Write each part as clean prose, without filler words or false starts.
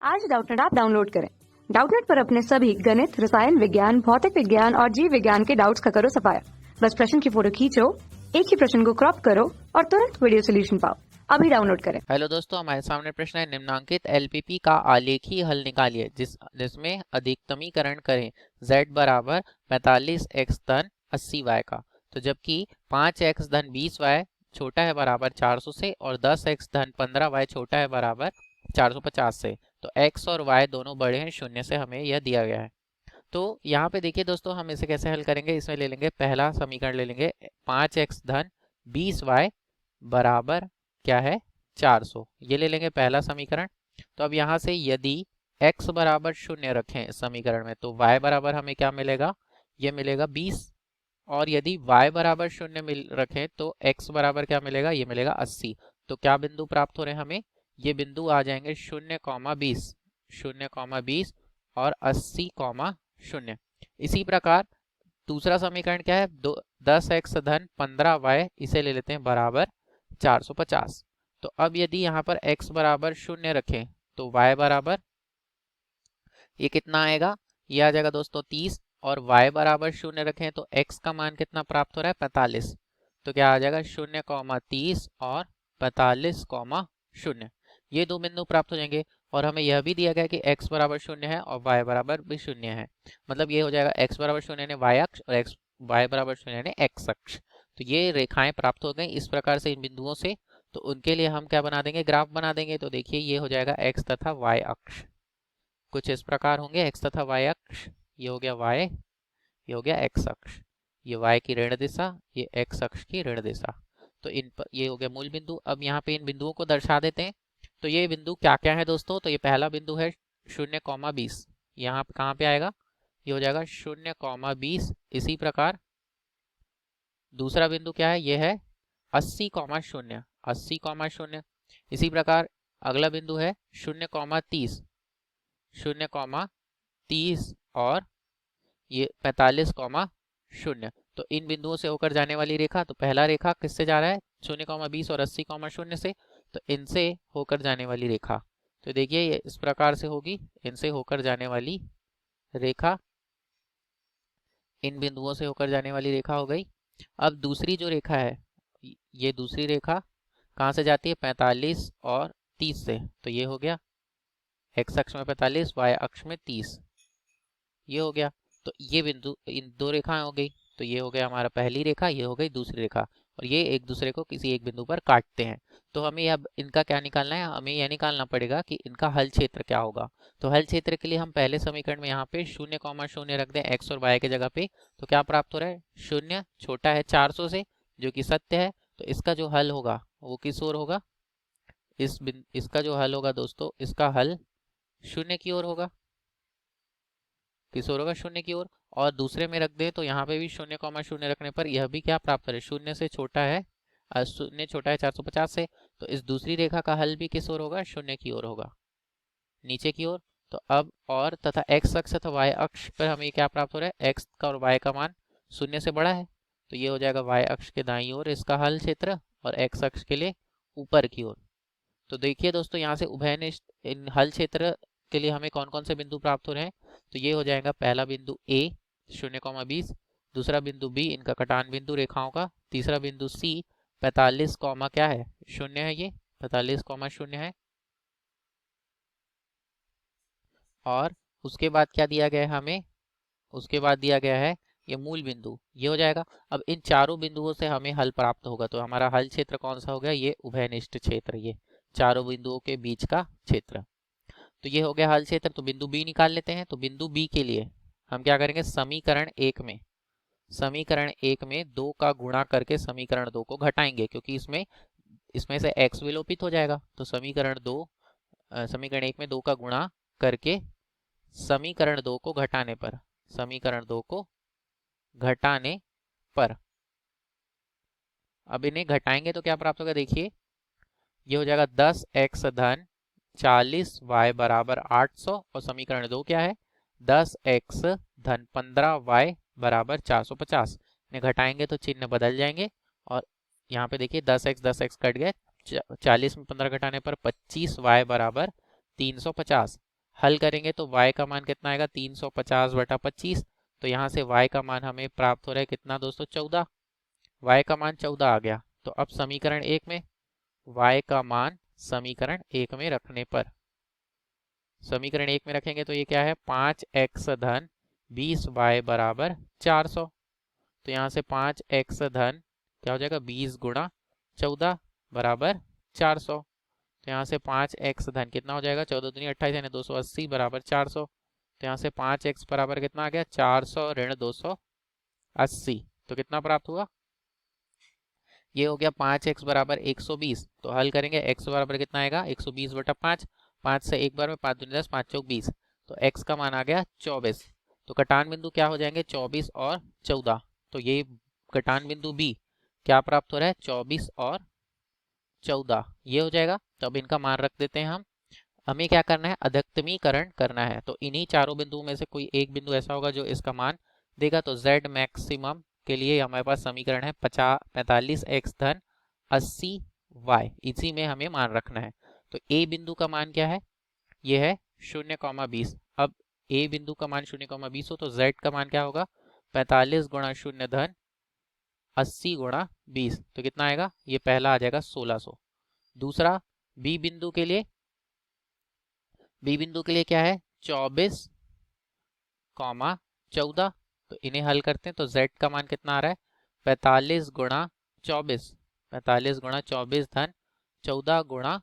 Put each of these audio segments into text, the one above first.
आज Doubtnut app download करें। Doubtnut पर अपने सभी गणित, रसायन विज्ञान, भौतिक विज्ञान और जीव विज्ञान के डाउट्स का करो सफाया। बस प्रश्न की फोटो खींचो, एक ही प्रश्न को क्रॉप करो और तुरंत वीडियो सोल्यूशन पाओ। अभी डाउनलोड करें। हेलो दोस्तों, हमारे सामने प्रश्न है निम्नांकित एलपीपी का आलेखी हल निकालिए जिसमें अधिकतमीकरण करें z बराबर 45x धन 80y का। तो जबकि 5x धन 20y छोटा है बराबर 400 से और 10x धन 15y छोटा है बराबर 450 से, तो x और y दोनों बड़े हैं 0 से, हमें यह दिया गया है। तो यहाँ पे देखिए दोस्तों, हम इसे कैसे हल करेंगे। इसमें ले लेंगे पहला समीकरण, ले लेंगे 5x धन 20y बराबर क्या है 400, ये ले लेंगे पहला समीकरण। तो अब यहाँ से यदि x बराबर 0 रखें समीकरण में तो y बराबर हमें क्या मिलेगा, ये मिलेगा 20। और यदि y बराबर 0 रखें तो x बराबर क्या मिलेगा, ये मिलेगा 80। तो क्या बिंदु प्राप्त हो रहे हैं हमें, ये बिंदु आ जाएंगे 0,20, 0,20 और 80,0। इसी प्रकार दूसरा समीकरण क्या है, 10x धन 15y, इसे ले लेते हैं बराबर 450। तो अब यदि यहाँ पर x बराबर 0 रखें तो y बराबर ये कितना आएगा, ये आ जाएगा दोस्तों 30। और y बराबर 0 रखें तो x का मान कितना प्राप्त हो रहा है 45। तो क्या आ जाएगा 0,30 और 45,0। ये दो बिंदु प्राप्त हो जाएंगे। और हमें यह भी दिया गया कि x बराबर 0 है और y बराबर भी 0 है, मतलब ये हो जाएगा x बराबर 0 यानी y अक्ष और y बराबर 0 यानी x अक्ष। तो ये रेखाएं प्राप्त हो गई इस प्रकार से इन बिंदुओं से। तो उनके लिए हम क्या बना देंगे, ग्राफ बना देंगे। तो देखिए ये हो जाएगा x तथा y अक्ष, कुछ इस प्रकार होंगे x तथा y अक्ष। ये हो गया y, ये हो गया x अक्ष, ये y की ऋण दिशा, ये x अक्ष की ऋण दिशा। तो इन पर ये हो गया मूल बिंदु। अब यहाँ पे इन बिंदुओं को दर्शा देते हैं। तो ये बिंदु क्या क्या है दोस्तों, तो ये पहला बिंदु है 0,20, यहाँ पे कहाँ पे आएगा, ये हो जाएगा 0,20। इसी प्रकार दूसरा बिंदु क्या है, ये है 80,0, 80,0। इसी प्रकार अगला बिंदु है 0,30, 0,30 और ये 45,0। तो इन बिंदुओं से होकर जाने वाली रेखा, तो पहला रेखा किससे जा रहा है 0,20 और 80,0 से, तो इनसे होकर जाने वाली रेखा। तो देखिए ये इस प्रकार से होगी, इनसे होकर जाने वाली रेखा, इन बिंदुओं से होकर जाने वाली रेखा हो गई। अब दूसरी जो रेखा है, ये दूसरी रेखा कहाँ से जाती है 45 और 30 से। तो ये हो गया x अक्ष में 45, y अक्ष में 30, ये हो गया। तो ये बिंदु, इन दो रेखाएं हो गई। तो ये हो गया हमारा पहली रेखा, ये हो गई दूसरी रेखा, और ये एक दूसरे को किसी एक बिंदु पर काटते हैं। तो हमें अब इनका क्या निकालना है, हमें यह निकालना पड़ेगा कि इनका हल क्षेत्र क्या होगा। तो हल क्षेत्र के लिए हम पहले समीकरण में यहाँ पे 0,0 रख दें x और y के जगह पे। तो क्या प्राप्त हो रहा है, 0 छोटा है 400 से, जो कि सत्य है। तो इसका जो हल होगा वो किस ओर होगा, इसका जो हल होगा दोस्तों, इसका हल 0 की ओर होगा। किस ओर होगा, 0 की ओर। और दूसरे में रख दे तो यहाँ पे भी 0,0 रखने पर यह भी क्या प्राप्त करे, 0 से छोटा है, 0 छोटा है 450 से। तो इस दूसरी रेखा का हल भी किस ओर होगा, 0 की ओर होगा, नीचे की ओर। तो अब और तथा x अक्ष तथा y अक्ष पर हमें क्या प्राप्त हो रहा है, x का और y का मान 0 से बड़ा है। तो ये हो जाएगा y अक्ष के दाईं ओर इसका हल क्षेत्र, और x अक्ष के लिए ऊपर की ओर। तो देखिए दोस्तों, यहाँ से उभयनिष्ठ इन हल क्षेत्र के लिए हमें कौन कौन से बिंदु प्राप्त हो रहे हैं। तो ये हो जाएगा पहला बिंदु a 0,20, दूसरा बिंदु b इनका कटान बिंदु रेखाओं का, तीसरा बिंदु c 45, क्या है 0 है, ये 45,0 है। और उसके बाद क्या दिया गया है हमें, उसके बाद दिया गया है ये मूल बिंदु, ये हो जाएगा। अब इन चारों बिंदुओं से हमें हल प्राप्त होगा। तो हमारा हल क्षेत्र कौन सा हो गया, ये उभयनिष्ठ क्षेत्र, ये चारों बिंदुओं के बीच का क्षेत्र। तो ये हो गया हल क्षेत्र। तो बिंदु बी निकाल लेते हैं। तो बिंदु बी के लिए हम क्या करेंगे, समीकरण एक में 2 का गुणा करके समीकरण 2 को घटाएंगे, क्योंकि इसमें से x विलोपित हो जाएगा। तो समीकरण 1 में 2 का गुणा करके समीकरण 2 को घटाने पर अब इन्हें घटाएंगे तो क्या प्राप्त होगा, देखिए ये हो जाएगा 10x धन 40y बराबर 800, और समीकरण 2 क्या है 10x धन 15y बराबर 450। इन्हें घटाएंगे तो चिन्ह बदल जाएंगे, और यहाँ पे देखिए 10x कट गए, 40 में 15 घटाने पर 25y बराबर 350। हल करेंगे तो y का मान कितना आएगा 350/25। तो यहाँ से y का मान हमें प्राप्त हो रहा है कितना दोस्तों 14। y का मान 14 आ गया। तो अब समीकरण 1 में y का मान समीकरण 1 में रखने पर, समीकरण 1 में रखेंगे तो ये क्या है 5x धन 20y बराबर 400। तो यहाँ से 5x धन क्या हो जाएगा 20 गुणा 14 बराबर 400। तो यहाँ से 5x धन कितना हो जाएगा 14 दूनी 28 यानी 280 बराबर 400। तो यहाँ से 5x बराबर कितना आ गया 400 ऋण 280। तो कितना प्राप्त हुआ, ये हो गया 5x बराबर 120। तो हल करेंगे x बराबर कितना आएगा 120/5, 5 से एक बार में 5 दूनी 10, 5 चौक 20। तो x का मान आ गया 24। तो कटान बिंदु क्या हो जाएंगे 24 और 14। तो ये कटान बिंदु B क्या प्राप्त हो रहा है 24 और 14 ये हो जाएगा। तो अब इनका मान रख देते हैं हम। हमें क्या करना है अधिकतमीकरण करना है। तो इन्हीं चारों बिंदुओं में से कोई एक बिंदु ऐसा होगा जो इसका मान देगा। तो z मैक्सिमम के लिए हमारे पास समीकरण है 45x धन 80y, इसी में हमें मान रखना है। तो a बिंदु का मान क्या है, ये है 0,20। अब a बिंदु का मान 0,20 हो तो z का मान क्या होगा 45 गुणा 0 धन 80 गुणा 20। तो कितना आएगा, ये पहला आ जाएगा 1600। दूसरा b बिंदु के लिए, b बिंदु के लिए क्या है 24, 14। तो इन्हें हल करते हैं तो z का मान कितना आ रहा है 45 गुणा 24, 45 गुणा 24 धन 14 गुणा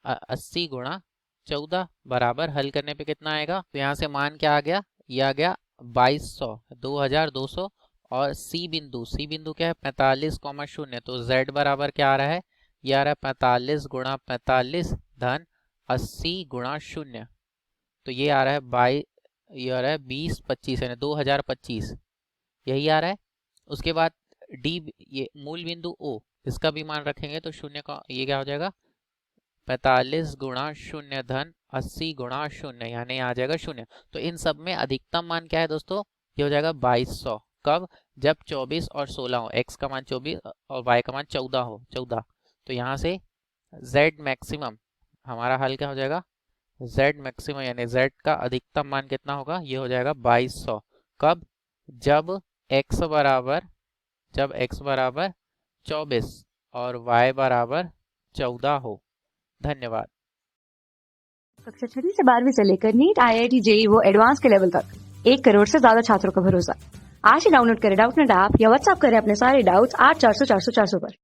80 गुणा 14 बराबर, हल करने पे कितना आएगा। तो यहाँ से मान क्या आ गया, ये आ गया 2200, 2200। और c बिंदु क्या है 45,0। तो z बराबर क्या आ रहा है, ये आ रहा है 45 गुणा 45 धन 80 गुणा 0। तो ये आ रहा है ये आ रहा है 2025 यानी 2025 यही आ रहा है। उसके बाद d ये मूल बिंदु O, इसका भी मान रखेंगे तो 0 का ये क्या हो जाएगा 45 गुणा 0 धन 80 गुणा 0 यानी आ जाएगा 0। तो इन सब में अधिकतम मान क्या है दोस्तों, ये हो जाएगा 2200। कब, जब 24 और 16 हो, x का मान 24 और y का मान 14 हो, 14। तो यहाँ से z मैक्सिमम हमारा हल क्या हो जाएगा, z मैक्सिमम यानी z का अधिकतम मान कितना होगा, ये हो जाएगा 2200। कब, जब x बराबर 24 और y बराबर 14 हो। धन्यवाद। कक्षा 6वीं से 12वीं से लेकर नीट, IIT, JEE वो एडवांस के लेवल तक 1 करोड़ से ज्यादा छात्रों का भरोसा। आज ही डाउनलोड करें डाउटनेट ऐप या व्हाट्सएप करें अपने सारे डाउट्स 8400 400 400 पर।